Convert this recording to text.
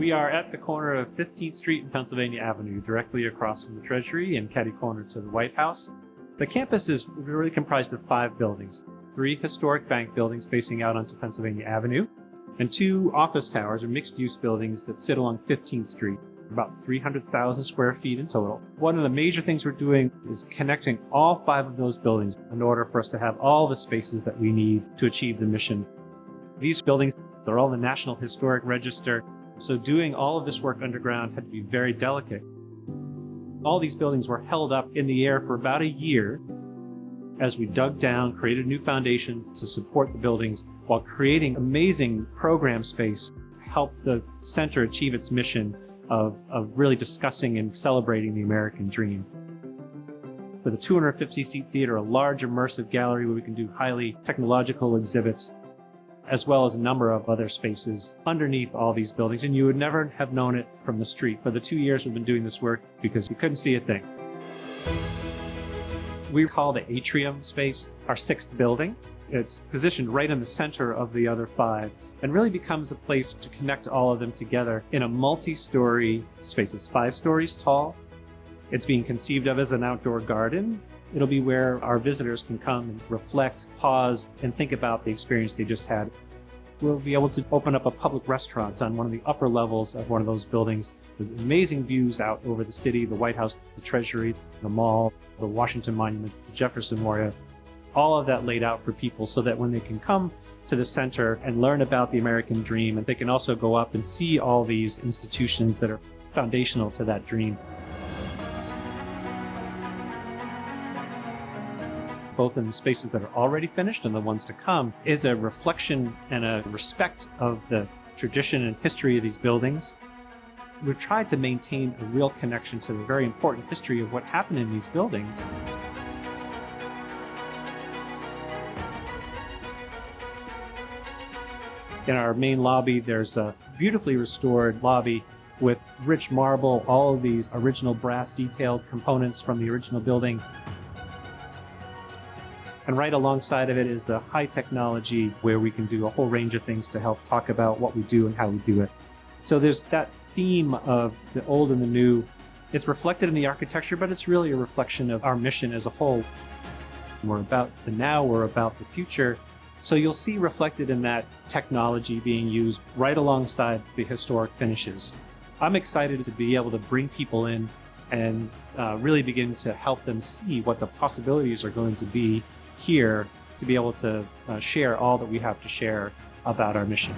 We are at the corner of 15th Street and Pennsylvania Avenue, directly across from the Treasury and catty-corner to the White House. The campus is really comprised of 5 buildings, 3 historic bank buildings facing out onto Pennsylvania Avenue, and 2 office towers or mixed-use buildings that sit along 15th Street, about 300,000 square feet in total. One of the major things we're doing is connecting all 5 of those buildings in order for us to have all the spaces that we need to achieve the mission. These buildings, they're all in the National Historic Register, so doing all of this work underground had to be very delicate. All these buildings were held up in the air for about a year as we dug down, created new foundations to support the buildings while creating amazing program space to help the center achieve its mission of really discussing and celebrating the American dream. With a 250-seat theater, a large immersive gallery where we can do highly technological exhibits, as well as a number of other spaces underneath all these buildings. And you would never have known it from the street for the 2 years we've been doing this work because you couldn't see a thing. We call the atrium space our 6th building. It's positioned right in the center of the other 5 and really becomes a place to connect all of them together in a multi-story space. It's 5 stories tall. It's being conceived of as an outdoor garden. It'll be where our visitors can come and reflect, pause, and think about the experience they just had. We'll be able to open up a public restaurant on one of the upper levels of one of those buildings with amazing views out over the city, the White House, the Treasury, the Mall, the Washington Monument, the Jefferson Memorial. All of that laid out for people so that when they can come to the center and learn about the American dream, and they can also go up and see all these institutions that are foundational to that dream. Both in the spaces that are already finished and the ones to come, is a reflection and a respect of the tradition and history of these buildings. We've tried to maintain a real connection to the very important history of what happened in these buildings. In our main lobby, there's a beautifully restored lobby with rich marble, all of these original brass detailed components from the original building. And right alongside of it is the high technology where we can do a whole range of things to help talk about what we do and how we do it. So there's that theme of the old and the new. It's reflected in the architecture, but it's really a reflection of our mission as a whole. We're about the now, we're about the future. So you'll see reflected in that technology being used right alongside the historic finishes. I'm excited to be able to bring people in and really begin to help them see what the possibilities are going to be here to be able to share all that we have to share about our mission.